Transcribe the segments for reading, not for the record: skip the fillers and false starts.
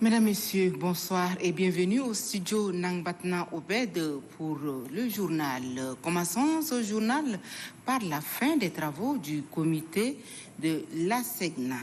Mesdames, Messieurs, bonsoir et bienvenue au studio Nangbatna Obed pour le journal. Commençons ce journal par la fin des travaux du comité de l'ASEGNA.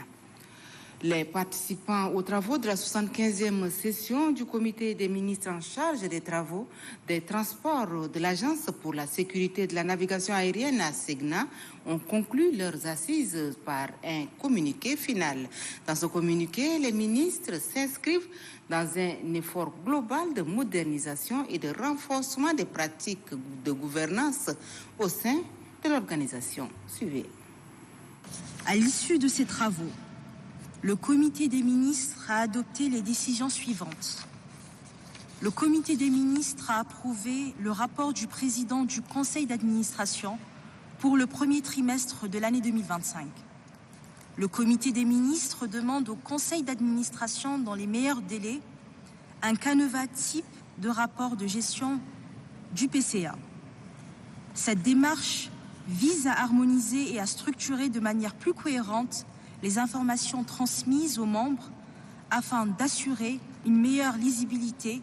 Les participants aux travaux de la 75e session du comité des ministres en charge des travaux des transports de l'Agence pour la sécurité de la navigation aérienne ASEGNA ont conclu leurs assises par un communiqué final. Dans ce communiqué, les ministres s'inscrivent dans un effort global de modernisation et de renforcement des pratiques de gouvernance au sein de l'organisation. Suivez. À l'issue de ces travaux, le comité des ministres a adopté les décisions suivantes. Le comité des ministres a approuvé le rapport du président du conseil d'administration pour le premier trimestre de l'année 2025. Le comité des ministres demande au conseil d'administration, dans les meilleurs délais, un canevas type de rapport de gestion du PCA. Cette démarche vise à harmoniser et à structurer de manière plus cohérente les informations transmises aux membres afin d'assurer une meilleure lisibilité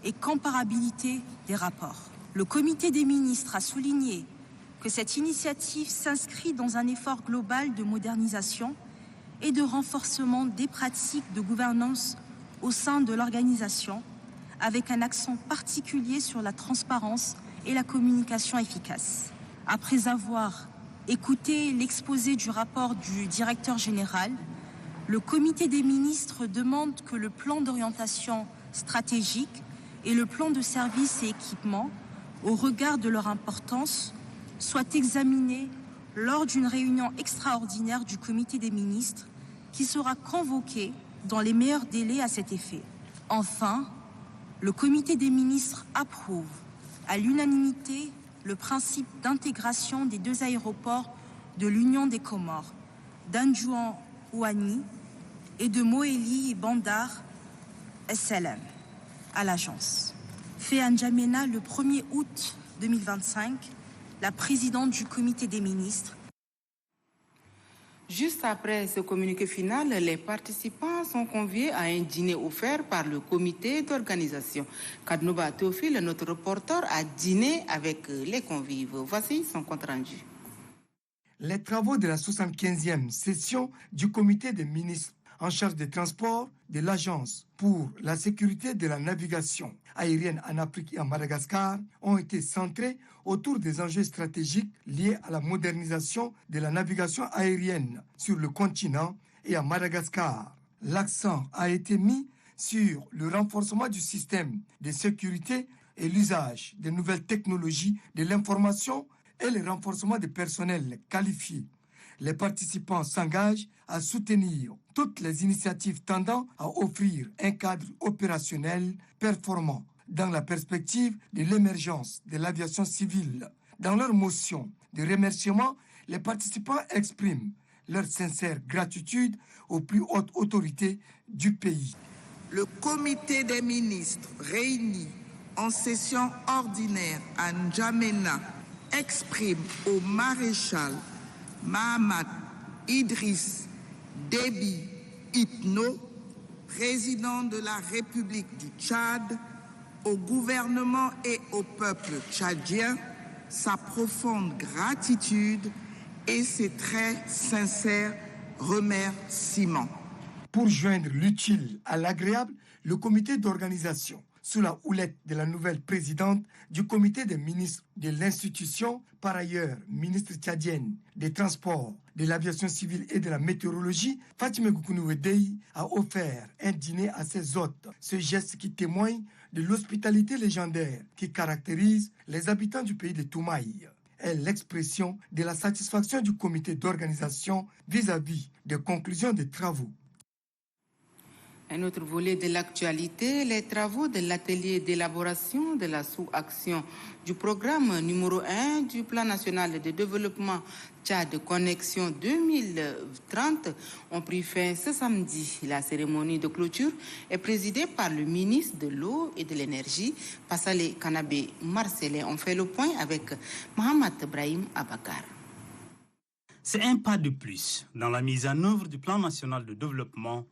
et comparabilité des rapports. Le comité des ministres a souligné que cette initiative s'inscrit dans un effort global de modernisation et de renforcement des pratiques de gouvernance au sein de l'organisation, avec un accent particulier sur la transparence et la communication efficace. Après avoir écouté l'exposé du rapport du directeur général, le comité des ministres demande que le plan d'orientation stratégique et le plan de services et équipements, au regard de leur importance, soient examinés lors d'une réunion extraordinaire du comité des ministres qui sera convoquée dans les meilleurs délais à cet effet. Enfin, le comité des ministres approuve à l'unanimité le principe d'intégration des deux aéroports de l'Union des Comores, d'Anjouan-Ouani et de Moélie Bandar SLM à l'agence. Fait à N'Djamena le 1er août 2025, la présidente du comité des ministres. Juste après ce communiqué final, les participants sont conviés à un dîner offert par le comité d'organisation. Kadnouba Théophile, notre reporter, a dîné avec les convives. Voici son compte rendu. Les travaux de la 75e session du comité des ministres en charge des transports de l'Agence pour la sécurité de la navigation aérienne en Afrique et à Madagascar ont été centrés autour des enjeux stratégiques liés à la modernisation de la navigation aérienne sur le continent et à Madagascar. L'accent a été mis sur le renforcement du système de sécurité et l'usage des nouvelles technologies de l'information et le renforcement des personnels qualifiés. Les participants s'engagent à soutenir toutes les initiatives tendant à offrir un cadre opérationnel performant dans la perspective de l'émergence de l'aviation civile. Dans leur motion de remerciement, les participants expriment leur sincère gratitude aux plus hautes autorités du pays. Le comité des ministres réuni en session ordinaire à N'Djamena exprime au maréchal Mahamat Idriss Déby Itno, président de la République du Tchad, au gouvernement et au peuple tchadien, sa profonde gratitude et ses très sincères remerciements. Pour joindre l'utile à l'agréable, le comité d'organisation, sous la houlette de la nouvelle présidente du comité des ministres de l'institution, par ailleurs ministre tchadienne des Transports, de l'Aviation civile et de la météorologie, Fatime Goukouni Wedei a offert un dîner à ses hôtes. Ce geste qui témoigne de l'hospitalité légendaire qui caractérise les habitants du pays de Toumaï est l'expression de la satisfaction du comité d'organisation vis-à-vis des conclusions des travaux. Un autre volet de l'actualité, les travaux de l'atelier d'élaboration de la sous-action du programme numéro 1 du Plan national de développement Tchad Connexion 2030 ont pris fin ce samedi. La cérémonie de clôture est présidée par le ministre de l'Eau et de l'Énergie, Passalé Kanabé Marcelin. On fait le point avec Mohamed Brahim Abakar. C'est un pas de plus dans la mise en œuvre du Plan national de développement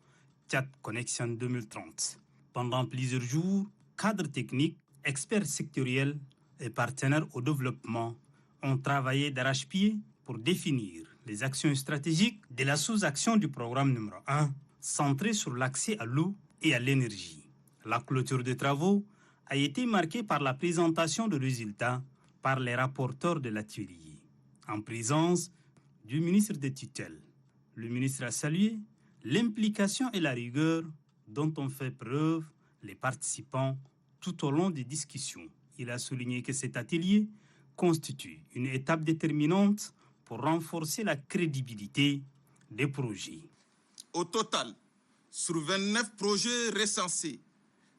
Tchad Connection 2030. Pendant plusieurs jours, cadres techniques, experts sectoriels et partenaires au développement ont travaillé d'arrache-pied pour définir les actions stratégiques de la sous-action du programme numéro 1, centrée sur l'accès à l'eau et à l'énergie. La clôture des travaux a été marquée par la présentation de résultats par les rapporteurs de l'atelier, en présence du ministre de tutelle. Le ministre a salué l'implication et la rigueur dont ont fait preuve les participants tout au long des discussions. Il a souligné que cet atelier constitue une étape déterminante pour renforcer la crédibilité des projets. Au total, sur 29 projets recensés,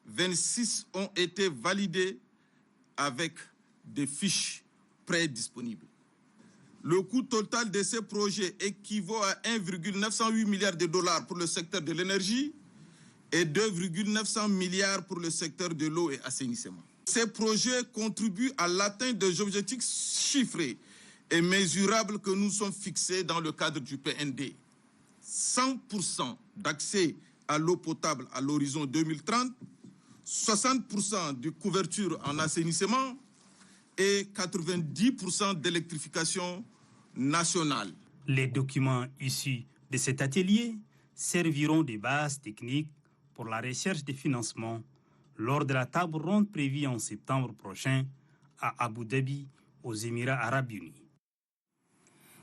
26 ont été validés avec des fiches prédisponibles. Le coût total de ces projets équivaut à 1,908 milliards de dollars pour le secteur de l'énergie et 2,900 milliards pour le secteur de l'eau et assainissement. Ces projets contribuent à l'atteinte des objectifs chiffrés et mesurables que nous sommes fixés dans le cadre du PND. 100% d'accès à l'eau potable à l'horizon 2030, 60% de couverture en assainissement et 90% d'électrification nationale. Les documents issus de cet atelier serviront de base technique pour la recherche des financements lors de la table ronde prévue en septembre prochain à Abu Dhabi, aux Émirats arabes unis.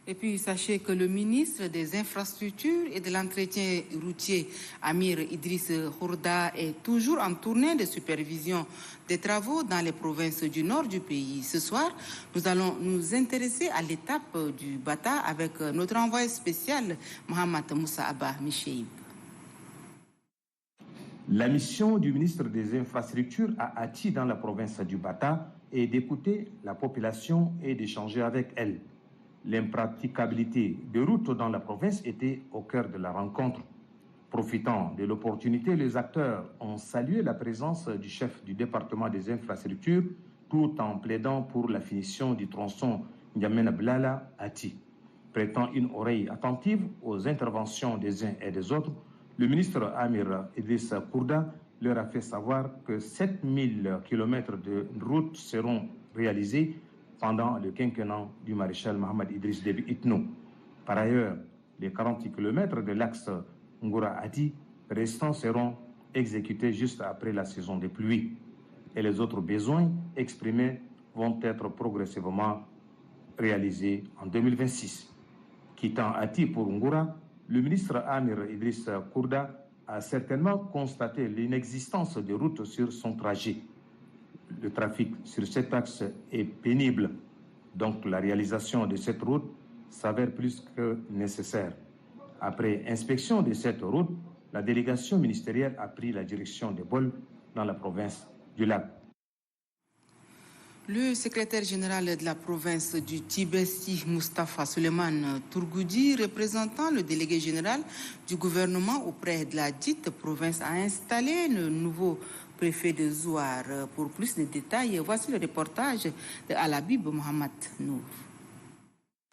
Et puis, sachez que le ministre des Infrastructures et de l'Entretien routier, Amir Idriss Hourda, est toujours en tournée de supervision des travaux dans les provinces du nord du pays. Ce soir, nous allons nous intéresser à l'étape du Bata avec notre envoyé spécial, Mohamed Moussa Abba Micheib. La mission du ministre des Infrastructures à Ati dans la province du Bata est d'écouter la population et d'échanger avec elle. L'impraticabilité des routes dans la province était au cœur de la rencontre. Profitant de l'opportunité, les acteurs ont salué la présence du chef du département des infrastructures tout en plaidant pour la finition du tronçon N'Djamena-Blala-Ati. Prêtant une oreille attentive aux interventions des uns et des autres, le ministre Amir Idriss Hourda leur a fait savoir que 7000 km de routes seront réalisées pendant le quinquennat du maréchal Mohamed Idriss Déby Itno. Par ailleurs, les 40 km de l'axe Ngoura-Adi restants seront exécutés juste après la saison des pluies. Et les autres besoins exprimés vont être progressivement réalisés en 2026. Quittant Ati pour Ngoura, le ministre Amir Idriss Hourda a certainement constaté l'inexistence de routes sur son trajet. Le trafic sur cet axe est pénible, donc la réalisation de cette route s'avère plus que nécessaire. Après inspection de cette route, la délégation ministérielle a pris la direction de Bol dans la province du Lac. Le secrétaire général de la province du Tibesti, Moustapha Suleiman Tourgoudi, représentant le délégué général du gouvernement auprès de la dite province, a installé le nouveau préfet de Zouar. Pour plus de détails, voici le reportage de Alabib Mohamed Nour.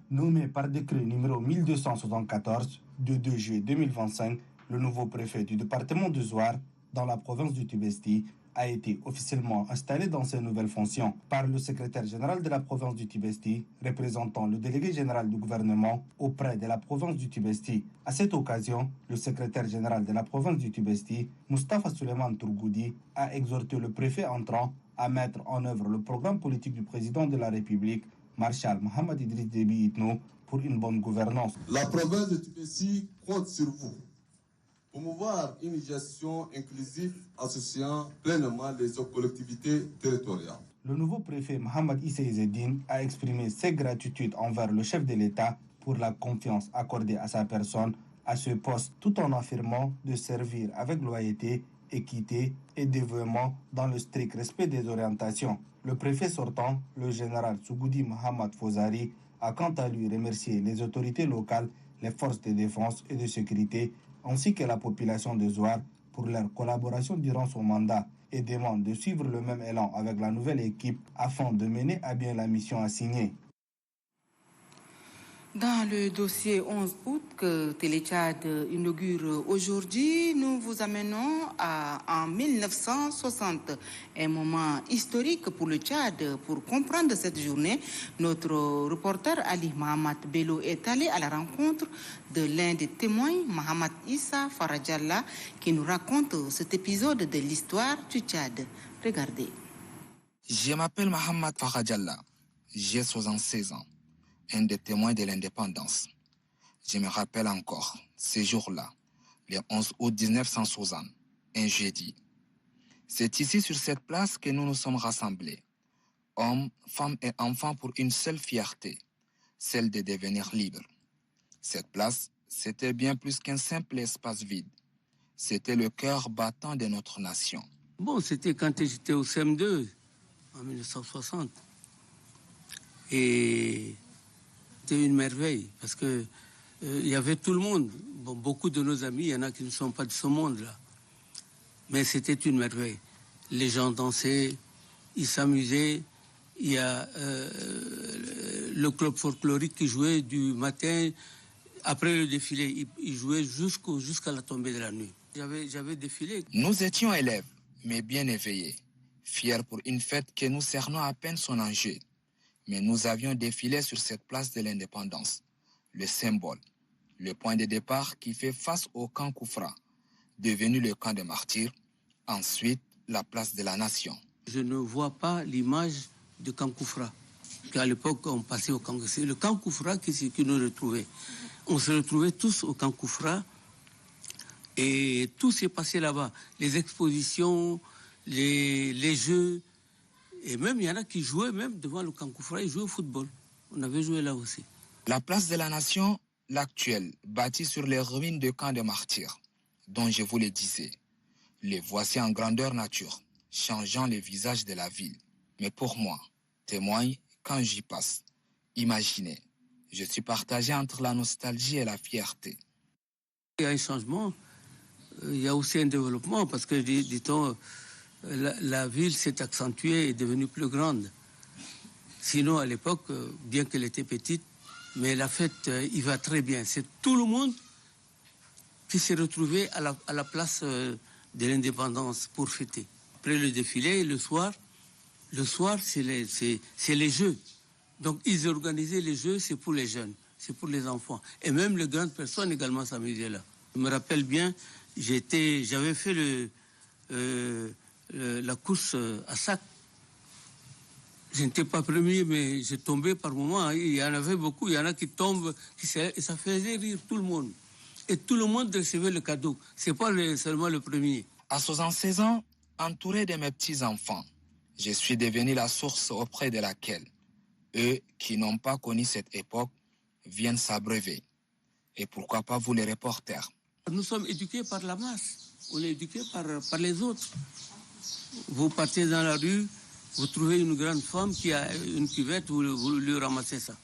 Nommé par décret numéro 1274 du 2 juillet 2025, le nouveau préfet du département de Zouar, dans la province du Tibesti, a été officiellement installé dans ses nouvelles fonctions par le secrétaire général de la province du Tibesti, représentant le délégué général du gouvernement auprès de la province du Tibesti. À cette occasion, le secrétaire général de la province du Tibesti, Moustapha Suleiman Tourgoudi, a exhorté le préfet entrant à mettre en œuvre le programme politique du président de la République, Marshal Mohamed Idriss Déby Itno, pour une bonne gouvernance. La province de Tibesti compte sur vous. Promouvoir une gestion inclusive associant pleinement les collectivités territoriales. Le nouveau préfet Mohamed Issa Izzeddine a exprimé ses gratitudes envers le chef de l'État pour la confiance accordée à sa personne à ce poste, tout en affirmant de servir avec loyauté, équité et dévouement dans le strict respect des orientations. Le préfet sortant, le général Sougoudi Mohamed Fozari, a quant à lui remercié les autorités locales, les forces de défense et de sécurité, ainsi que la population de Zouar pour leur collaboration durant son mandat et demande de suivre le même élan avec la nouvelle équipe afin de mener à bien la mission assignée. Dans le dossier 11 août que Télé-Tchad inaugure aujourd'hui, nous vous amenons en 1960, un moment historique pour le Tchad. Pour comprendre cette journée, notre reporter Ali Mohamed Bello est allé à la rencontre de l'un des témoins, Mohamed Issa Faradjalla, qui nous raconte cet épisode de l'histoire du Tchad. Regardez. Je m'appelle Mohamed Faradjalla, j'ai 76 ans. Un des témoins de l'indépendance. Je me rappelle encore, ce jour-là, le 11 août 1960, un jeudi. C'est ici, sur cette place, que nous nous sommes rassemblés, hommes, femmes et enfants, pour une seule fierté, celle de devenir libres. Cette place, c'était bien plus qu'un simple espace vide. C'était le cœur battant de notre nation. Bon, c'était quand j'étais au CM2, en 1960. Et c'était une merveille, parce que il y avait tout le monde. Bon, beaucoup de nos amis, il y en a qui ne sont pas de ce monde-là. Mais c'était une merveille. Les gens dansaient, ils s'amusaient. Il y a le club folklorique qui jouait du matin. Après le défilé, il jouait jusqu'à la tombée de la nuit. J'avais défilé. Nous étions élèves, mais bien éveillés, fiers pour une fête que nous cernons à peine son enjeu. Mais nous avions défilé sur cette place de l'indépendance, le symbole, le point de départ qui fait face au camp Koufra, devenu le camp des martyrs, ensuite la place de la nation. Je ne vois pas l'image de camp Koufra. À l'époque, on passait au camp. C'est le camp Koufra qui nous retrouvait. On se retrouvait tous au camp Koufra et tout s'est passé là-bas. Les expositions, les jeux. Et même, il y en a qui jouaient même devant le camp Koufra, ils jouaient au football. On avait joué là aussi. La place de la nation, l'actuelle, bâtie sur les ruines de camp des martyrs, dont je vous le disais. Les voici en grandeur nature, changeant les visages de la ville. Mais pour moi, témoin, quand j'y passe, imaginez, je suis partagé entre la nostalgie et la fierté. Il y a un changement, il y a aussi un développement, parce que, dit-on, la ville s'est accentuée et est devenue plus grande. Sinon, à l'époque, bien qu'elle était petite, mais la fête, il va très bien. C'est tout le monde qui s'est retrouvé à la place de l'indépendance pour fêter. Après le défilé, le soir, c'est les jeux. Donc, ils organisaient les jeux, c'est pour les jeunes, c'est pour les enfants. Et même les grandes personnes également s'amusaient là. Je me rappelle bien, j'avais fait la course à sac. Je n'étais pas premier, mais j'ai tombé par moments. Il y en avait beaucoup, il y en a qui tombent, et ça faisait rire tout le monde. Et tout le monde recevait le cadeau. Ce n'est pas seulement le premier. À 76 ans, entouré de mes petits-enfants, je suis devenu la source auprès de laquelle eux qui n'ont pas connu cette époque viennent s'abreuver. Et pourquoi pas vous les reporters? Nous sommes éduqués par la masse. On est éduqués par les autres. Vous partez dans la rue, vous trouvez une grande femme qui a une cuvette, vous lui ramassez ça.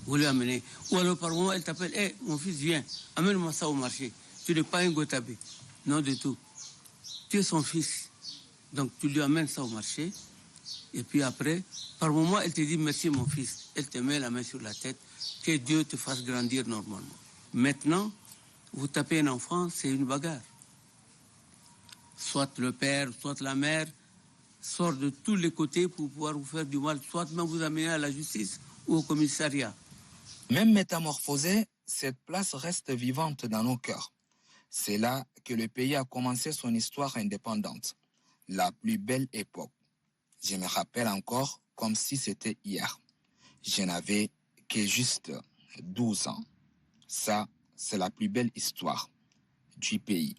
Vous lui amenez. Ou alors par moment, elle t'appelle, hey, mon fils, viens, amène-moi ça au marché. Tu n'es pas un gotabé. Non du tout. Tu es son fils. Donc tu lui amènes ça au marché. Et puis après, par moment, elle te dit, merci mon fils. Elle te met la main sur la tête. Que Dieu te fasse grandir normalement. Maintenant, vous tapez un enfant, c'est une bagarre. Soit le père, soit la mère sort de tous les côtés pour pouvoir vous faire du mal, soit même vous amener à la justice ou au commissariat. Même métamorphosée, cette place reste vivante dans nos cœurs. C'est là que le pays a commencé son histoire indépendante, la plus belle époque. Je me rappelle encore comme si c'était hier. Je n'avais que juste 12 ans. Ça, c'est la plus belle histoire du pays.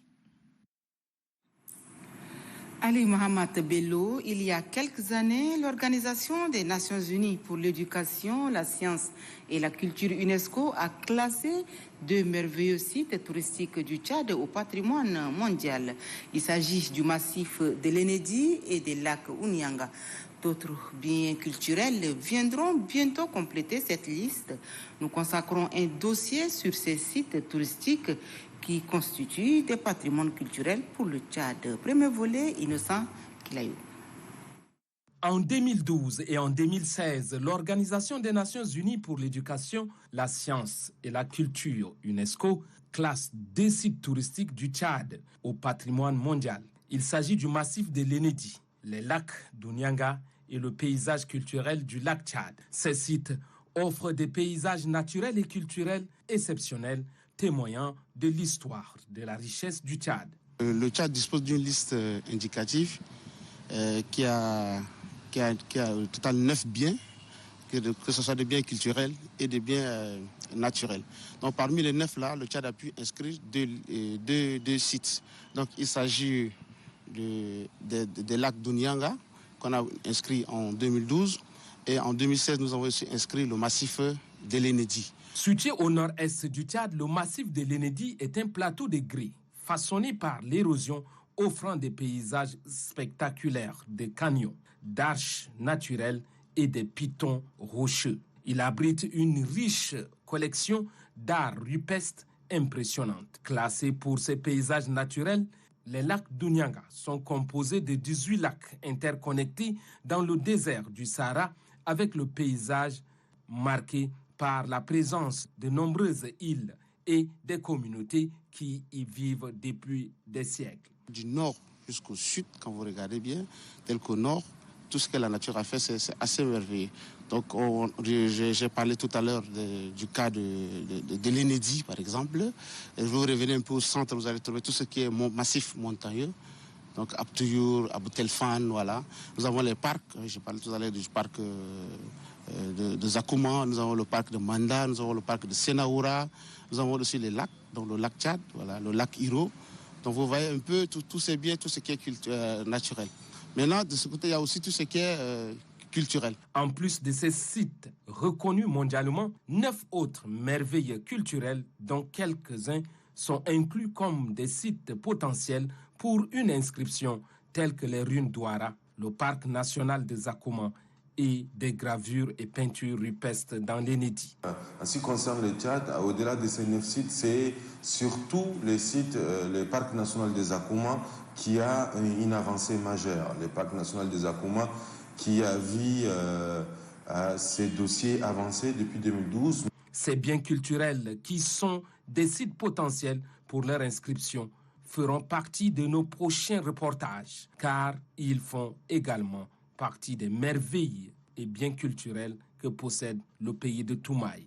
Ali Mohamed Bello, il y a quelques années, l'Organisation des Nations Unies pour l'éducation, la science et la culture UNESCO a classé 2 merveilleux sites touristiques du Tchad au patrimoine mondial. Il s'agit du massif de l'Enedi et des lacs Ounianga. D'autres biens culturels viendront bientôt compléter cette liste. Nous consacrons un dossier sur ces sites touristiques qui constituent des patrimoines culturels pour le Tchad. Premier volet, Innocent Kilayou. En 2012 et en 2016, l'Organisation des Nations Unies pour l'éducation, la science et la culture, UNESCO, classe 2 sites touristiques du Tchad au patrimoine mondial. Il s'agit du massif de l'Enedi, les lacs d'Ounianga et le paysage culturel du lac Tchad. Ces sites offrent des paysages naturels et culturels exceptionnels, témoignant de l'histoire, de la richesse du Tchad. Le Tchad dispose d'une liste indicative qui a au total 9 biens, que ce soit des biens culturels et des biens naturels. Donc parmi les 9 là, le Tchad a pu inscrire deux sites. Donc il s'agit des lacs d'Ounianga qu'on a inscrit en 2012 et en 2016 nous avons aussi inscrit le massif de l'Enedi. Situé au nord-est du Tchad, le massif de l'Enedi est un plateau de grès façonné par l'érosion, offrant des paysages spectaculaires, des canyons, d'arches naturelles et des pitons rocheux. Il abrite une riche collection d'art rupestre impressionnante. Classés pour ses paysages naturels, les lacs d'Ounianga sont composés de 18 lacs interconnectés dans le désert du Sahara avec le paysage marqué par la présence de nombreuses îles et des communautés qui y vivent depuis des siècles. Du nord jusqu'au sud, quand vous regardez bien, tel qu'au nord, tout ce que la nature a fait, c'est assez merveilleux. Donc, j'ai parlé tout à l'heure du cas de l'Enedi, par exemple. Et je vous revenez un peu au centre, vous allez trouver tout ce qui est massif montagneux. Donc, Abtouyour, Aboutelfan, voilà. Nous avons les parcs, j'ai parlé tout à l'heure du parc de Zakouma, nous avons le parc de Manda, nous avons le parc de Senaoura, nous avons aussi les lacs, donc le lac Tchad, voilà, le lac Hiro. Donc vous voyez un peu tous ces biens, tout ce qui est naturel. Maintenant, de ce côté, il y a aussi tout ce qui est culturel. En plus de ces sites reconnus mondialement, 9 autres merveilles culturelles, dont quelques-uns sont inclus comme des sites potentiels pour une inscription, telles que les ruines d'Ouara, le parc national de Zakouma et des gravures et peintures rupestres dans l'Enedi. En ce qui concerne le Tchad, au-delà de ces 9 sites, c'est surtout les sites, le parc national de Zakouma qui a une avancée majeure. Le parc national de Zakouma qui a vu ses dossiers avancer depuis 2012. Ces biens culturels qui sont des sites potentiels pour leur inscription feront partie de nos prochains reportages car ils font également partie des merveilles et biens culturels que possède le pays de Toumaï.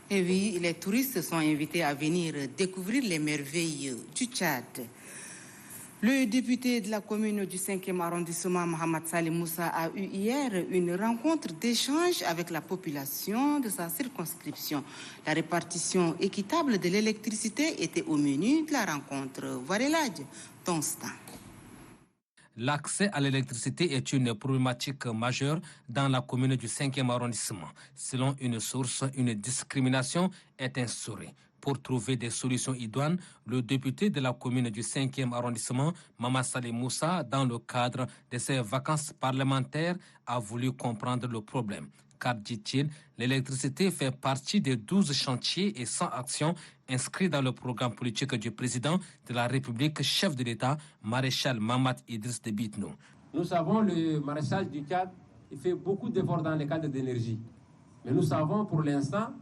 Et oui, les touristes sont invités à venir découvrir les merveilles du Tchad. Le député de la commune du 5e arrondissement, Mohamed Salim Moussa, a eu hier une rencontre d'échange avec la population de sa circonscription. La répartition équitable de l'électricité était au menu de la rencontre. Varelage, Tonstan. L'accès à l'électricité est une problématique majeure dans la commune du 5e arrondissement. Selon une source, une discrimination est instaurée. Pour trouver des solutions idoines, le député de la commune du 5e arrondissement, Mohamed Salim Moussa, dans le cadre de ses vacances parlementaires, a voulu comprendre le problème. Car, dit-il, l'électricité fait partie des 12 chantiers et 100 actions inscrits dans le programme politique du président de la République, chef de l'État, maréchal Mamad Idriss Déby Itno. Nous savons le maréchal du Tchad, il fait beaucoup d'efforts dans le cadre d'énergie. Mais nous savons pour l'instant,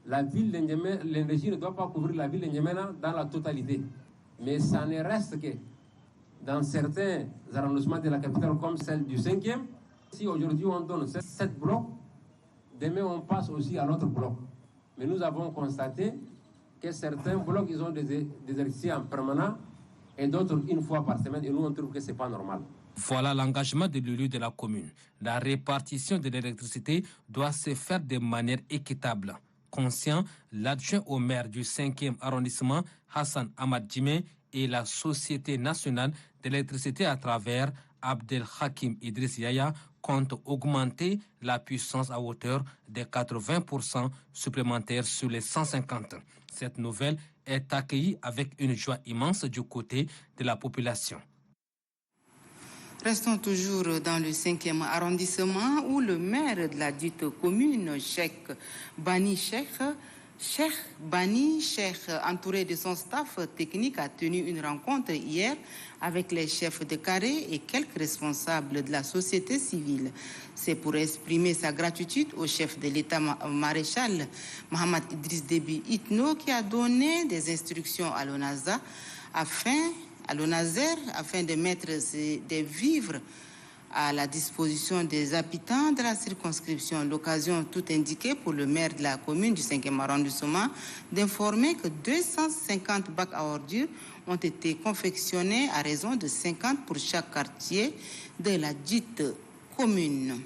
la ville de N'Djamena, l'énergie ne doit pas couvrir la ville de N'Djamena dans la totalité. Mais ça ne reste que dans certains arrondissements de la capitale comme celle du 5e, si aujourd'hui on donne 7 blocs, demain on passe aussi à l'autre bloc. Mais nous avons constaté que certains blocs, ils ont des électricités en permanent et d'autres une fois par semaine. Et nous, on trouve que ce n'est pas normal. Voilà l'engagement de l'élu de la commune. La répartition de l'électricité doit se faire de manière équitable. Conscient, l'adjoint au maire du 5e arrondissement, Hassan Ahmad Djimé, et la Société nationale d'électricité à travers Abdel Hakim Idriss Yaya compte augmenter la puissance à hauteur de 80% supplémentaires sur les 150. Cette nouvelle est accueillie avec une joie immense du côté de la population. Restons toujours dans le 5e arrondissement où le maire de la dite commune, Cheikh Bani Cheikh, Cheikh Bani, Cheikh, entouré de son staff technique, a tenu une rencontre hier avec les chefs de carré et quelques responsables de la société civile. C'est pour exprimer sa gratitude au chef de l'État maréchal Mohamed Idriss Déby Itno qui a donné des instructions à l'ONASER afin de mettre des vivres à la disposition des habitants de la circonscription. L'occasion tout indiquée pour le maire de la commune du 5e arrondissement d'informer que 250 bacs à ordures ont été confectionnés à raison de 50 pour chaque quartier de la dite commune.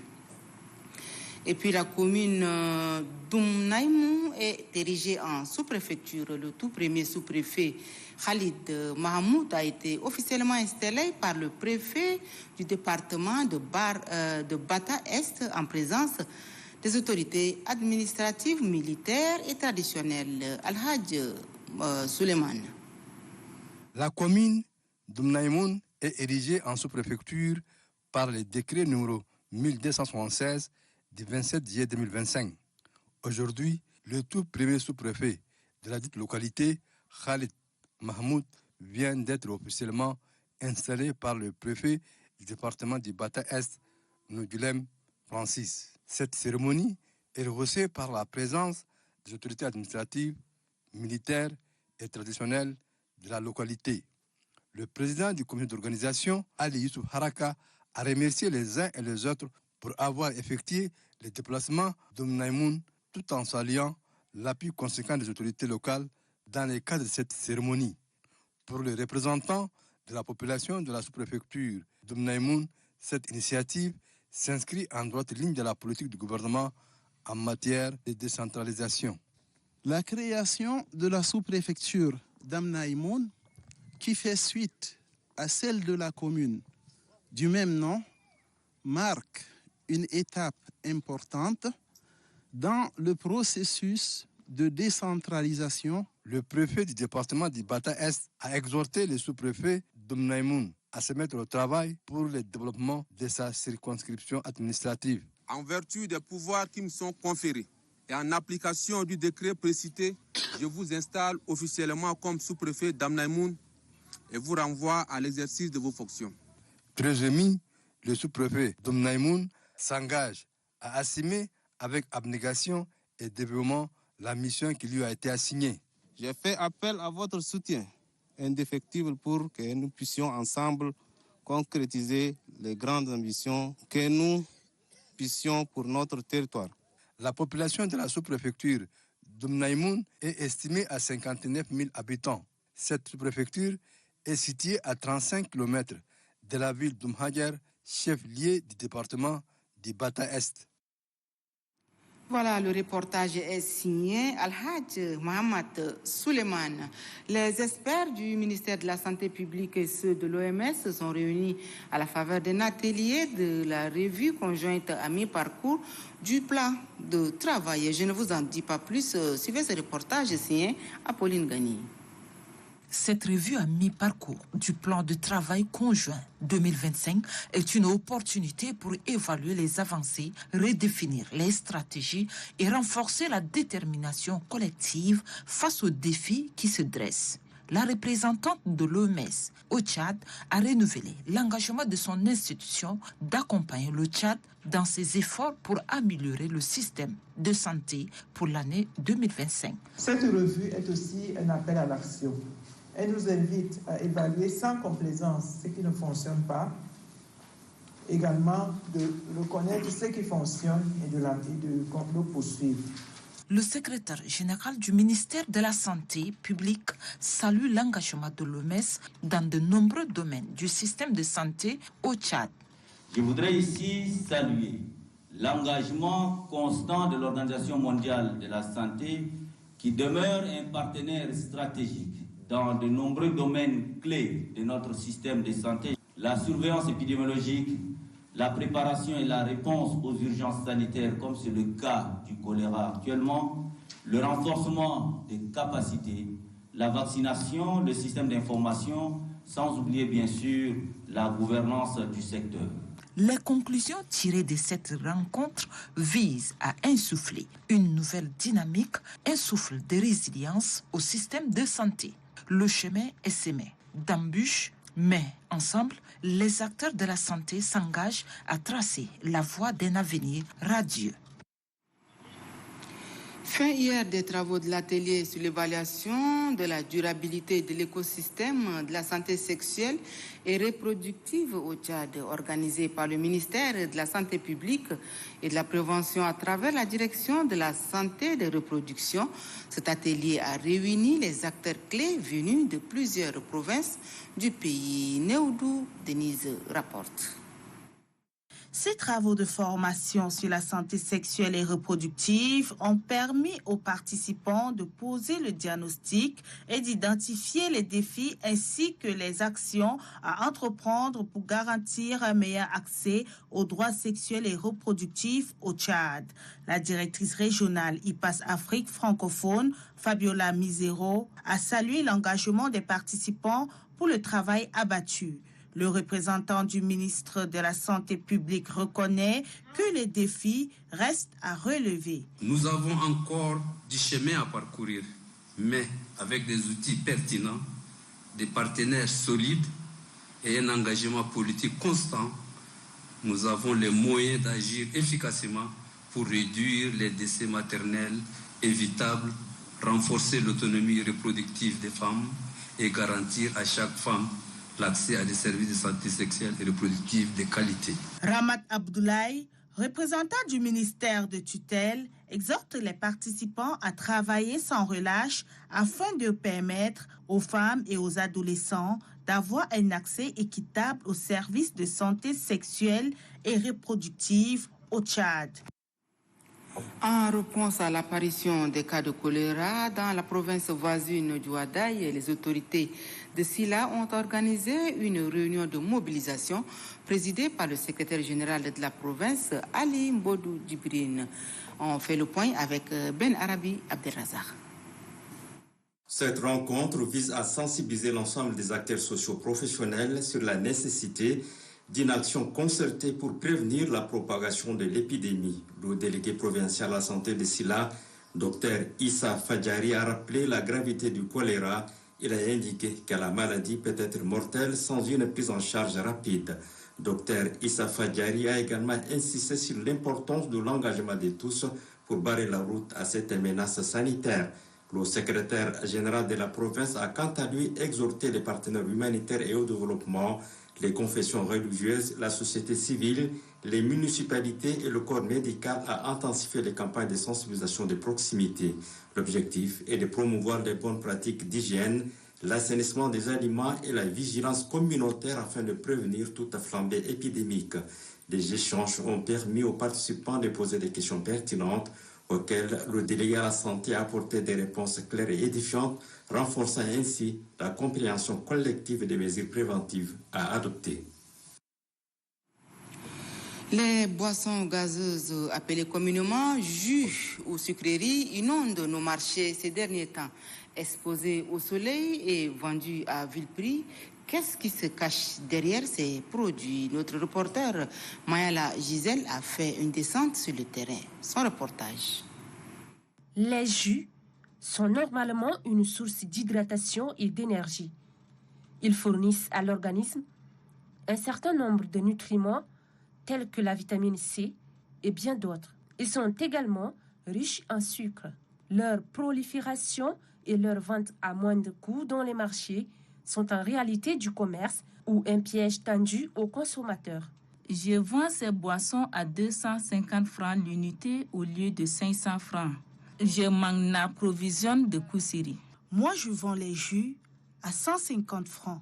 Et puis la commune d'Oumnaïmou est érigée en sous-préfecture. Le tout premier sous-préfet Khalid Mahmoud a été officiellement installé par le préfet du département de Bata-Est en présence des autorités administratives, militaires et traditionnelles. Al-Hajj Suleiman. La commune d'Oumnaïmoun est érigée en sous-préfecture par le décret numéro 1276 du 27 juillet 2025. Aujourd'hui, le tout premier sous-préfet de la dite localité, Khalid Mahmoud, vient d'être officiellement installé par le préfet du département du Bata-Est, Nougulem Francis. Cette cérémonie est rehaussée par la présence des autorités administratives, militaires et traditionnelles de la localité. Le président du comité d'organisation, Ali Youssouf Haraka, a remercié les uns et les autres pour avoir effectué les déplacements d'Oumnaïmoun tout en saluant l'appui conséquent des autorités locales dans le cadre de cette cérémonie. Pour les représentants de la population de la sous-préfecture d'Oumnaïmoun, cette initiative s'inscrit en droite ligne de la politique du gouvernement en matière de décentralisation. La création de la sous-préfecture d'Oumnaïmoun, qui fait suite à celle de la commune du même nom, marque une étape importante dans le processus de décentralisation. Le préfet du département du Bata-Est a exhorté les sous-préfets d'Oumnaïmoun à se mettre au travail pour le développement de sa circonscription administrative. En vertu des pouvoirs qui me sont conférés et en application du décret précité, je vous installe officiellement comme sous-préfet d'Oumnaïmoun et vous renvoie à l'exercice de vos fonctions. Très ému, le sous-préfet d'Oumnaïmoun s'engage à assumer avec abnégation et dévouement la mission qui lui a été assignée. J'ai fait appel à votre soutien indéfectible pour que nous puissions ensemble concrétiser les grandes ambitions que nous puissions pour notre territoire. La population de la sous-préfecture d'Oumnaïmoun est estimée à 59 000 habitants. Cette sous-préfecture est située à 35 km de la ville d'Oumhager, chef-lieu du département du Bata-Est. Voilà, le reportage est signé Al-Hajj Mohamed Suleiman. Les experts du ministère de la Santé publique et ceux de l'OMS se sont réunis à la faveur d'un atelier de la revue conjointe à mi-parcours du plan de travail. Je ne vous en dis pas plus. Suivez ce reportage signé Apolline Gagny. Cette revue à mi-parcours du plan de travail conjoint 2025 est une opportunité pour évaluer les avancées, redéfinir les stratégies et renforcer la détermination collective face aux défis qui se dressent. La représentante de l'OMS au Tchad a renouvelé l'engagement de son institution d'accompagner le Tchad dans ses efforts pour améliorer le système de santé pour l'année 2025. Cette revue est aussi un appel à l'action. Elle nous invite à évaluer sans complaisance ce qui ne fonctionne pas, également de reconnaître ce qui fonctionne et de le poursuivre. Le secrétaire général du ministère de la Santé publique salue l'engagement de l'OMS dans de nombreux domaines du système de santé au Tchad. Je voudrais ici saluer l'engagement constant de l'Organisation mondiale de la santé qui demeure un partenaire stratégique dans de nombreux domaines clés de notre système de santé, la surveillance épidémiologique, la préparation et la réponse aux urgences sanitaires, comme c'est le cas du choléra actuellement, le renforcement des capacités, la vaccination, le système d'information, sans oublier bien sûr la gouvernance du secteur. Les conclusions tirées de cette rencontre visent à insuffler une nouvelle dynamique, un souffle de résilience au système de santé. Le chemin est semé d'embûches, mais ensemble, les acteurs de la santé s'engagent à tracer la voie d'un avenir radieux. Fin hier des travaux de l'atelier sur l'évaluation de la durabilité de l'écosystème de la santé sexuelle et reproductive au Tchad, organisé par le ministère de la Santé publique et de la prévention à travers la direction de la santé et de reproduction. Cet atelier a réuni les acteurs clés venus de plusieurs provinces du pays. Neoudou Denise rapporte. Ces travaux de formation sur la santé sexuelle et reproductive ont permis aux participants de poser le diagnostic et d'identifier les défis ainsi que les actions à entreprendre pour garantir un meilleur accès aux droits sexuels et reproductifs au Tchad. La directrice régionale IPAS Afrique francophone, Fabiola Misero, a salué l'engagement des participants pour le travail abattu. Le représentant du ministre de la Santé publique reconnaît que les défis restent à relever. Nous avons encore du chemin à parcourir, mais avec des outils pertinents, des partenaires solides et un engagement politique constant, nous avons les moyens d'agir efficacement pour réduire les décès maternels évitables, renforcer l'autonomie reproductive des femmes et garantir à chaque femme l'accès à des services de santé sexuelle et reproductive de qualité. Ramat Abdoulaye, représentant du ministère de tutelle, exhorte les participants à travailler sans relâche afin de permettre aux femmes et aux adolescents d'avoir un accès équitable aux services de santé sexuelle et reproductive au Tchad. En réponse à l'apparition des cas de choléra dans la province voisine du Ouadaï, les autorités de Silla ont organisé une réunion de mobilisation présidée par le secrétaire général de la province, Ali Mbodou Djibrine. On fait le point avec Ben Arabi Abdelrazak. Cette rencontre vise à sensibiliser l'ensemble des acteurs socio-professionnels sur la nécessité d'une action concertée pour prévenir la propagation de l'épidémie. Le délégué provincial à la santé de Silla, Dr Issa Fadjari, a rappelé la gravité du choléra. Il a indiqué que la maladie peut être mortelle sans une prise en charge rapide. Dr Issa Fadjari a également insisté sur l'importance de l'engagement de tous pour barrer la route à cette menace sanitaire. Le secrétaire général de la province a quant à lui exhorté les partenaires humanitaires et au développement, les confessions religieuses, la société civile, les municipalités et le corps médical à intensifier les campagnes de sensibilisation de proximité. L'objectif est de promouvoir les bonnes pratiques d'hygiène, l'assainissement des aliments et la vigilance communautaire afin de prévenir toute flambée épidémique. Les échanges ont permis aux participants de poser des questions pertinentes auxquelles le délégué à la santé a apporté des réponses claires et édifiantes, renforçant ainsi la compréhension collective des mesures préventives à adopter. Les boissons gazeuses, appelées communément jus ou sucreries, inondent nos marchés ces derniers temps. Exposées au soleil et vendues à vil prix, qu'est-ce qui se cache derrière ces produits? Notre reporter Mayala Gisèle a fait une descente sur le terrain. Son reportage. Les jus sont normalement une source d'hydratation et d'énergie. Ils fournissent à l'organisme un certain nombre de nutriments tels que la vitamine C et bien d'autres. Ils sont également riches en sucre. Leur prolifération et leur vente à moindre coût dans les marchés sont en réalité du commerce ou un piège tendu aux consommateurs. Je vends ces boissons à 250 francs l'unité au lieu de 500 francs. Je m'en approvisionne de Koussiri. Moi, je vends les jus à 150 francs,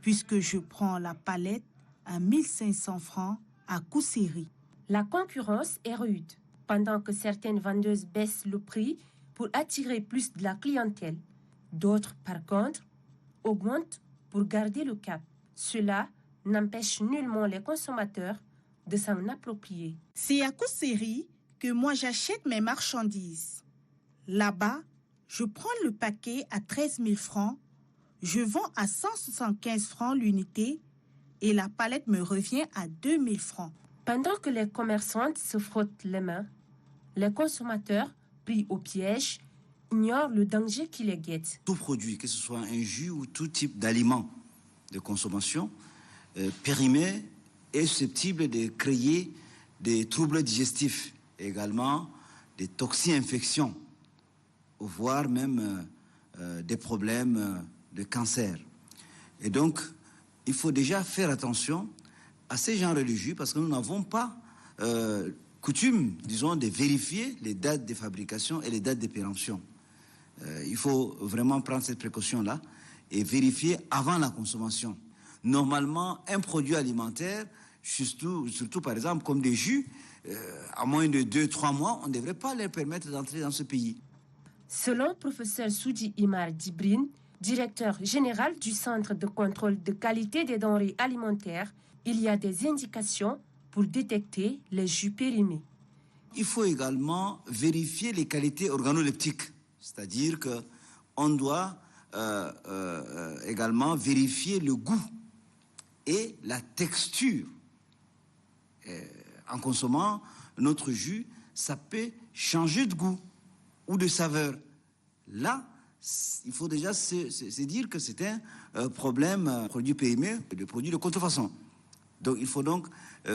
puisque je prends la palette à 1500 francs à Koussiri. La concurrence est rude, pendant que certaines vendeuses baissent le prix pour attirer plus de la clientèle. D'autres, par contre, augmentent pour garder le cap. Cela n'empêche nullement les consommateurs de s'en approprier. C'est à Koussiri que moi j'achète mes marchandises. Là-bas, je prends le paquet à 13 000 francs, je vends à 175 francs l'unité, et la palette me revient à 2000 francs. Pendant que les commerçantes se frottent les mains, les consommateurs, pris au piège, ignorent le danger qui les guette. Tout produit, que ce soit un jus ou tout type d'aliment de consommation, périmé, est susceptible de créer des troubles digestifs, également des toxi-infections, voire même des problèmes de cancer. Et donc, il faut déjà faire attention à ces genres de jus parce que nous n'avons pas coutume, disons, de vérifier les dates de fabrication et les dates de péremption. Il faut vraiment prendre cette précaution-là et vérifier avant la consommation. Normalement, un produit alimentaire, surtout par exemple comme des jus, à moins de 2-3 mois, on ne devrait pas leur permettre d'entrer dans ce pays. Selon professeur Soudi Imar Djibrine, directeur général du Centre de contrôle de qualité des denrées alimentaires, il y a des indications pour détecter les jus périmés. Il faut également vérifier les qualités organoleptiques, c'est-à-dire qu'on doit également vérifier le goût et la texture. En consommant notre jus, ça peut changer de goût ou de saveur. Là, il faut déjà se dire que c'est un problème produit périmé, de produits de contrefaçon. Donc il faut donc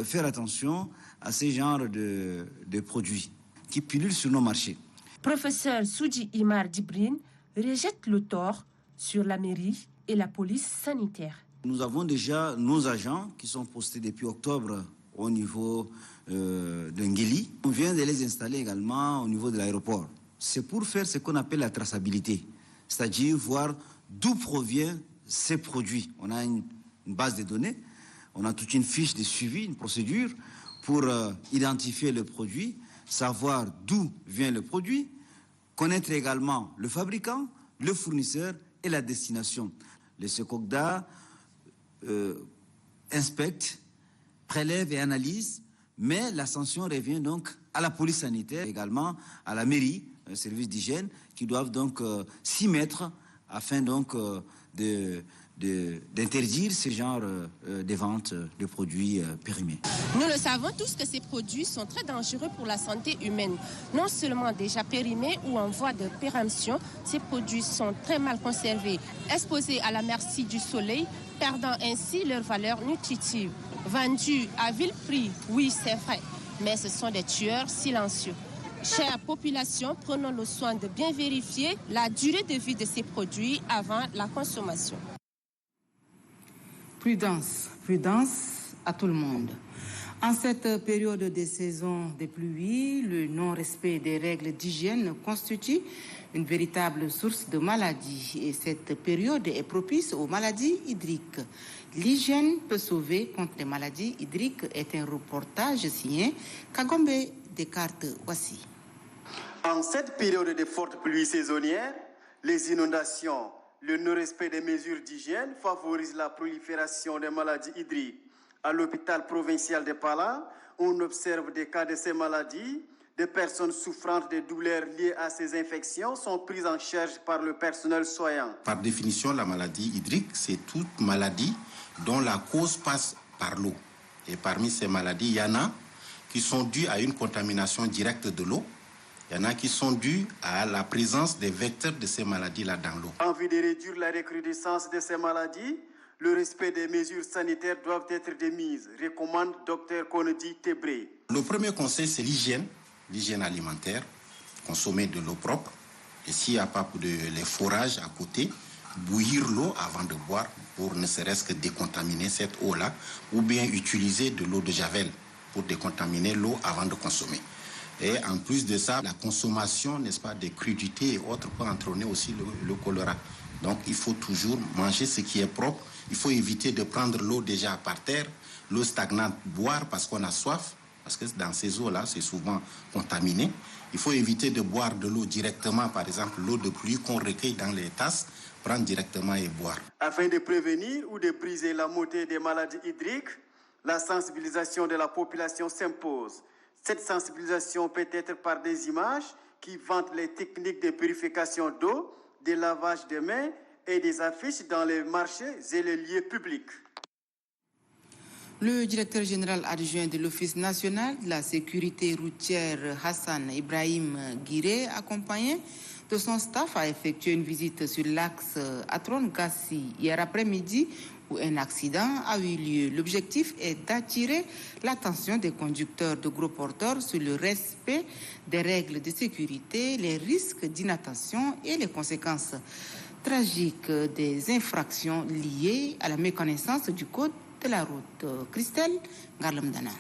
faire attention à ces genres de produits qui pullulent sur nos marchés. Professeur Soudi Imar Djibrine rejette le tort sur la mairie et la police sanitaire. Nous avons déjà nos agents qui sont postés depuis octobre au niveau de Nguéli. On vient de les installer également au niveau de l'aéroport. C'est pour faire ce qu'on appelle la traçabilité, c'est-à-dire voir d'où proviennent ces produits. On a une base de données, on a toute une fiche de suivi, une procédure pour identifier le produit, savoir d'où vient le produit, connaître également le fabricant, le fournisseur et la destination. Le SECOCDA inspecte, prélève et analyse, mais la sanction revient donc à la police sanitaire, également à la mairie, service d'hygiène, qui doivent donc s'y mettre afin donc d'interdire ce genre de vente de produits périmés. Nous le savons tous que ces produits sont très dangereux pour la santé humaine. Non seulement déjà périmés ou en voie de péremption, ces produits sont très mal conservés, exposés à la merci du soleil, perdant ainsi leur valeur nutritive. Vendus à vil prix, oui c'est vrai, mais ce sont des tueurs silencieux. Chère population, prenons le soin de bien vérifier la durée de vie de ces produits avant la consommation. Prudence, prudence à tout le monde. En cette période de saison des pluies, le non-respect des règles d'hygiène constitue une véritable source de maladies et cette période est propice aux maladies hydriques. L'hygiène peut sauver contre les maladies hydriques est un reportage signé Kagombe Descartes. Voici. En cette période de fortes pluies saisonnières, les inondations, le non-respect des mesures d'hygiène favorisent la prolifération des maladies hydriques. À l'hôpital provincial de Pala, on observe des cas de ces maladies. Des personnes souffrant de douleurs liées à ces infections sont prises en charge par le personnel soignant. Par définition, la maladie hydrique, c'est toute maladie dont la cause passe par l'eau. Et parmi ces maladies, il y en a qui sont dues à une contamination directe de l'eau. Il y en a qui sont dues à la présence des vecteurs de ces maladies-là dans l'eau. En vue de réduire la recrudescence de ces maladies, le respect des mesures sanitaires doivent être de mise, recommande Dr Konedi Tebré. Le premier conseil, c'est l'hygiène alimentaire, consommer de l'eau propre. Et s'il n'y a pas les forages à côté, bouillir l'eau avant de boire pour ne serait-ce que décontaminer cette eau-là, ou bien utiliser de l'eau de javel pour décontaminer l'eau avant de consommer. Et en plus de ça, la consommation, n'est-ce pas, des crudités et autres peut entraîner aussi le choléra. Donc il faut toujours manger ce qui est propre. Il faut éviter de prendre l'eau déjà par terre, l'eau stagnante, boire parce qu'on a soif, parce que dans ces eaux-là, c'est souvent contaminé. Il faut éviter de boire de l'eau directement, par exemple l'eau de pluie qu'on recueille dans les tasses, prendre directement et boire. Afin de prévenir ou de briser la montée des maladies hydriques, la sensibilisation de la population s'impose. Cette sensibilisation peut être par des images qui vantent les techniques de purification d'eau, des lavages de mains et des affiches dans les marchés et les lieux publics. Le directeur général adjoint de l'Office national de la sécurité routière, Hassan Ibrahim Guiré, accompagné de son staff, a effectué une visite sur l'axe Atron-Gassi hier après-midi où un accident a eu lieu. L'objectif est d'attirer l'attention des conducteurs de gros porteurs sur le respect des règles de sécurité, les risques d'inattention et les conséquences tragiques des infractions liées à la méconnaissance du code de la route. Christelle Garlamdana.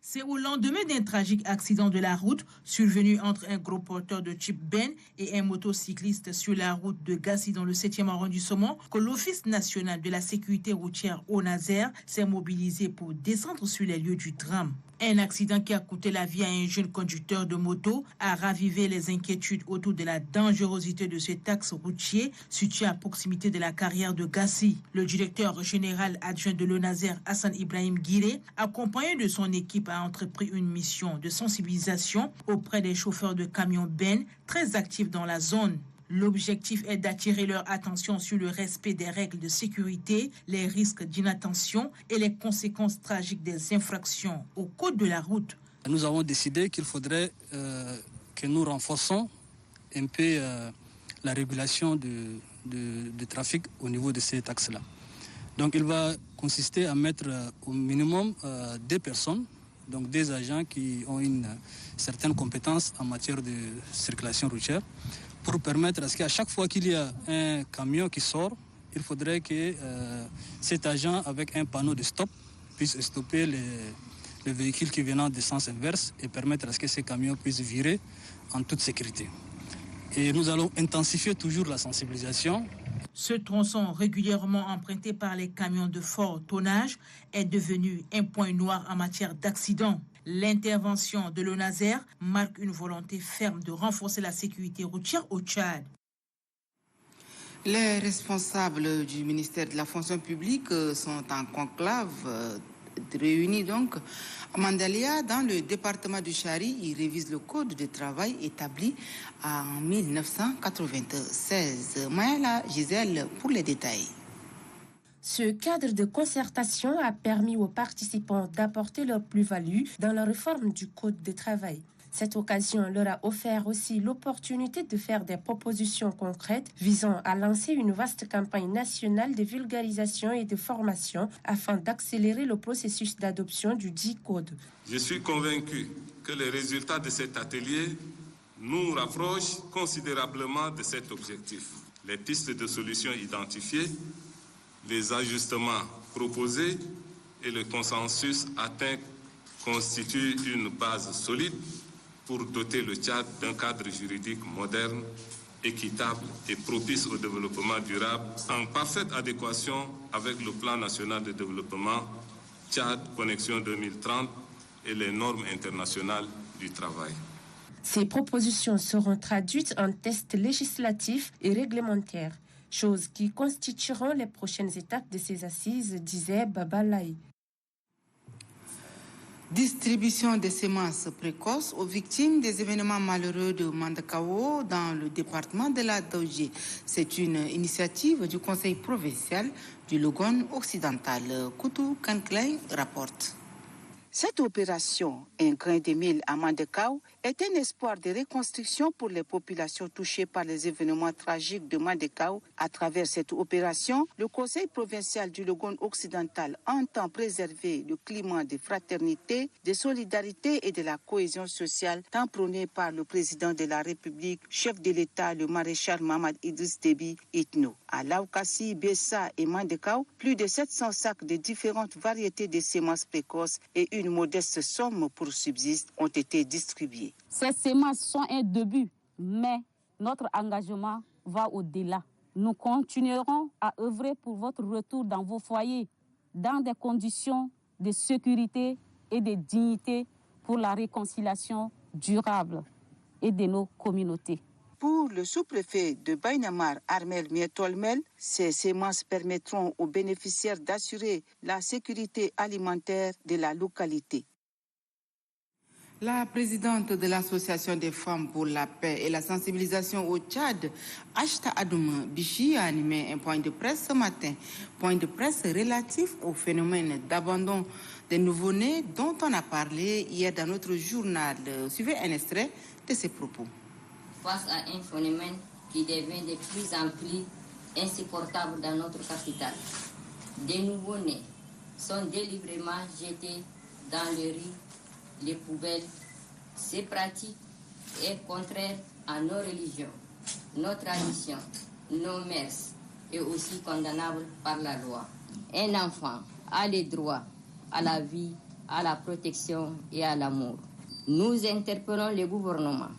C'est au lendemain d'un tragique accident de la route survenu entre un gros porteur de type Ben et un motocycliste sur la route de Gassi dans le 7e arrondissement que l'Office national de la sécurité routière au Nazaire s'est mobilisé pour descendre sur les lieux du drame. Un accident qui a coûté la vie à un jeune conducteur de moto a ravivé les inquiétudes autour de la dangerosité de cet axe routier situé à proximité de la carrière de Gassi. Le directeur général adjoint de l'ONASER, Hassan Ibrahim Guiré, accompagné de son équipe, a entrepris une mission de sensibilisation auprès des chauffeurs de camions Ben très actifs dans la zone. L'objectif est d'attirer leur attention sur le respect des règles de sécurité, les risques d'inattention et les conséquences tragiques des infractions au code de la route. Nous avons décidé qu'il faudrait que nous renforcions un peu la régulation du trafic au niveau de cet axe-là. Donc il va consister à mettre au minimum 2 personnes, donc des agents qui ont une certaine compétence en matière de circulation routière, pour permettre à ce qu'à chaque fois qu'il y a un camion qui sort, il faudrait que cet agent, avec un panneau de stop, puisse stopper le véhicule qui vient de sens inverse et permettre à ce que ces camions puissent virer en toute sécurité. Et nous allons intensifier toujours la sensibilisation. Ce tronçon régulièrement emprunté par les camions de fort tonnage est devenu un point noir en matière d'accidents. L'intervention de l'ONASER marque une volonté ferme de renforcer la sécurité routière au Tchad. Les responsables du ministère de la fonction publique sont en conclave, réunis donc à Mandalia dans le département du Chari. Ils révisent le code de travail établi en 1996. Maëla Gisèle pour les détails. Ce cadre de concertation a permis aux participants d'apporter leur plus-value dans la réforme du Code de travail. Cette occasion leur a offert aussi l'opportunité de faire des propositions concrètes visant à lancer une vaste campagne nationale de vulgarisation et de formation afin d'accélérer le processus d'adoption du dit code. Je suis convaincu que les résultats de cet atelier nous rapprochent considérablement de cet objectif. Les pistes de solutions identifiées, les ajustements proposés et le consensus atteint constituent une base solide pour doter le Tchad d'un cadre juridique moderne, équitable et propice au développement durable, en parfaite adéquation avec le plan national de développement Tchad Connexion 2030 et les normes internationales du travail. Ces propositions seront traduites en tests législatifs et réglementaires, choses qui constitueront les prochaines étapes de ces assises, disait Babalaï. Distribution des semences précoces aux victimes des événements malheureux de Mandakao dans le département de la Daoudji. C'est une initiative du Conseil provincial du Logone occidental. Koutou Kanklei rapporte. Cette opération, un grain de mil à Mandakao, est un espoir de reconstruction pour les populations touchées par les événements tragiques de Mandakao. À travers cette opération, le Conseil provincial du Logone occidental entend préserver le climat de fraternité, de solidarité et de la cohésion sociale tant prôné par le président de la République, chef de l'État, le maréchal Mamad Idriss Déby Itno. À Laukasi, Bessa et Mandakao, plus de 700 sacs de différentes variétés de semences précoces et une modeste somme pour subsiste ont été distribués. Ces semences sont un début, mais notre engagement va au-delà. Nous continuerons à œuvrer pour votre retour dans vos foyers, dans des conditions de sécurité et de dignité pour la réconciliation durable et de nos communautés. Pour le sous-préfet de Baïnamar, Armel Mietolmel, ces semences permettront aux bénéficiaires d'assurer la sécurité alimentaire de la localité. La présidente de l'Association des femmes pour la paix et la sensibilisation au Tchad, Achta Adoum Bichi, a animé un point de presse ce matin. Point de presse relatif au phénomène d'abandon des nouveau-nés dont on a parlé hier dans notre journal. Suivez un extrait de ses propos. Face à un phénomène qui devient de plus en plus insupportable dans notre capitale, des nouveau-nés sont délibérément jetés dans les rues, les poubelles. Ces pratiques est contraire à nos religions, nos traditions, nos mœurs et aussi condamnable par la loi. Un enfant a le droit à la vie, à la protection et à l'amour. Nous interpellons le gouvernement,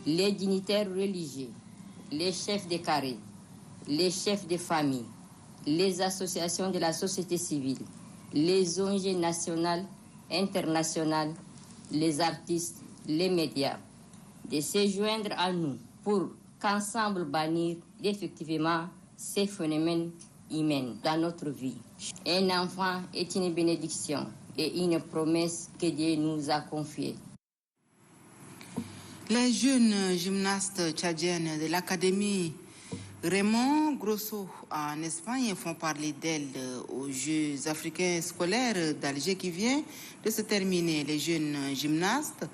les dignitaires religieux, les chefs de carré, les chefs de famille, les associations de la société civile, les ONG nationales, internationales, les artistes, les médias, de se joindre à nous pour qu'ensemble bannir effectivement ces phénomènes humains dans notre vie. Un enfant est une bénédiction et une promesse que Dieu nous a confiée. Les jeunes gymnastes tchadiennes de l'Académie Raymond Grosso en Espagne font parler d'elle aux Jeux africains scolaires d'Alger qui vient de se terminer. Les jeunes gymnastes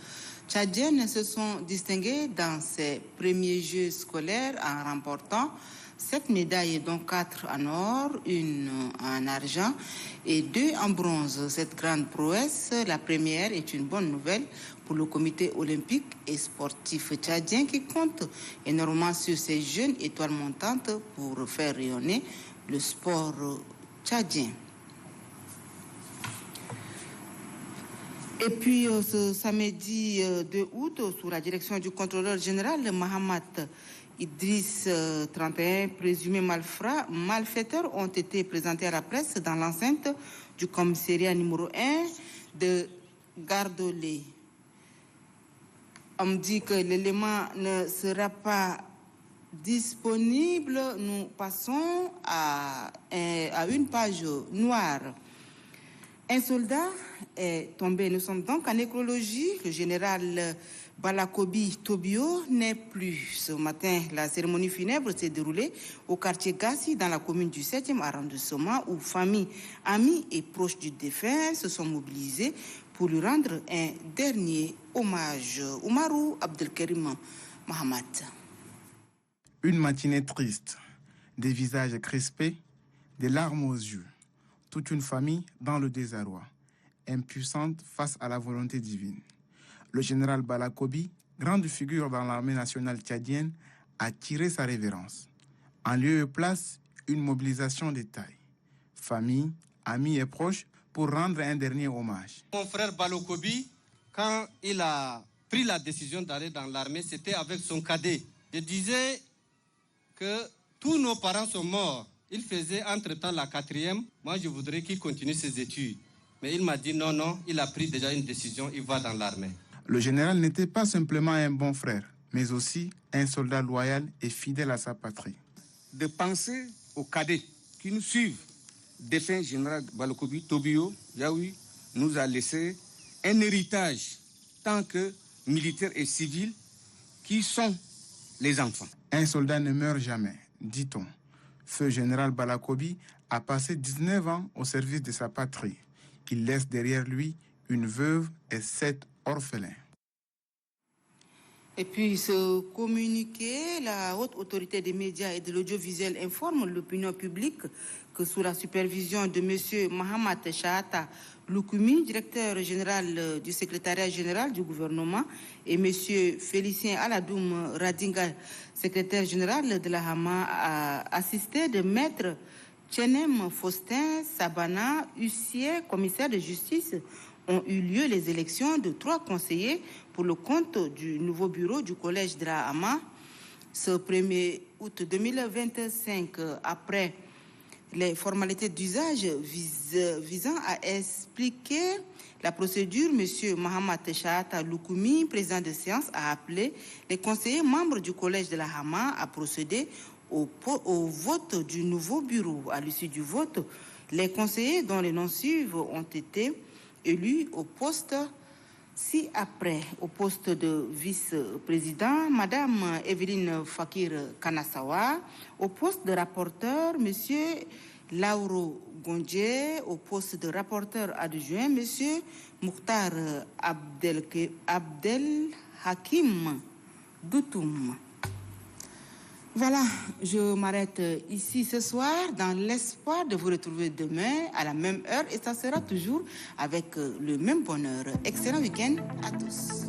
tchadiennes se sont distinguées dans ces premiers Jeux scolaires en remportant 7 médailles, dont 4 en or, 1 en argent et 2 en bronze. Cette grande prouesse, la première, est une bonne nouvelle pour le comité olympique et sportif tchadien qui compte énormément sur ces jeunes étoiles montantes pour faire rayonner le sport tchadien. Et puis ce samedi 2 août, sous la direction du contrôleur général Mohamed Idriss, 31 présumés malfaiteurs ont été présentés à la presse dans l'enceinte du commissariat numéro 1 de Gardolé. On me dit que l'élément ne sera pas disponible. Nous passons à une page noire. Un soldat est tombé. Nous sommes donc en nécrologie. Le général Balakobi Tobio n'est plus. Ce matin, la cérémonie funèbre s'est déroulée au quartier Gassi, dans la commune du 7e arrondissement, où famille, amis et proches du défunt se sont mobilisés pour lui rendre un dernier hommage. Oumarou Abdelkarim Mohamed. Une matinée triste, des visages crispés, des larmes aux yeux. Toute une famille dans le désarroi, impuissante face à la volonté divine. Le général Balakobi, grande figure dans l'armée nationale tchadienne, a tiré sa révérence. En lieu et place, une mobilisation des tailles. Famille, amis et proches pour rendre un dernier hommage. Mon frère Balakobi, quand il a pris la décision d'aller dans l'armée, c'était avec son cadet. Je disais que tous nos parents sont morts. Il faisait entre-temps la 4e. Moi, je voudrais qu'il continue ses études. Mais il m'a dit non, il a pris déjà une décision, il va dans l'armée. Le général n'était pas simplement un bon frère, mais aussi un soldat loyal et fidèle à sa patrie. De penser aux cadets qui nous suivent. Défunt général Balakobi Tobio Yaoui nous a laissé un héritage tant que militaires et civils qui sont les enfants. Un soldat ne meurt jamais, dit-on. Feu général Balakobi a passé 19 ans au service de sa patrie. Il laisse derrière lui une veuve et 7 orphelins. Et puis, ce communiqué, la haute autorité des médias et de l'audiovisuel informe l'opinion publique que sous la supervision de M. Mohamed Chahata Loukoumi, directeur général du secrétariat général du gouvernement, et M. Félicien Aladoum Radinga, secrétaire général de la Hama, assisté de maître Tchenem Faustin Sabana, huissier, commissaire de justice, ont eu lieu les élections de 3 conseillers pour le compte du nouveau bureau du collège de la Hama. Ce 1er août 2025, après les formalités d'usage visant à expliquer la procédure, M. Mohamed Chahata Loukoumi, président de séance, a appelé les conseillers membres du collège de la Hama à procéder au vote du nouveau bureau. À l'issue du vote, les conseillers dont les noms suivent ont été élus au poste Si après, au poste de vice-président, Madame Evelyne Fakir Kanasawa, au poste de rapporteur, Monsieur Lauro Gondje, au poste de rapporteur adjoint, Monsieur Mokhtar Abdel Hakim Doutoum. Voilà, je m'arrête ici ce soir dans l'espoir de vous retrouver demain à la même heure et ça sera toujours avec le même bonheur. Excellent week-end à tous.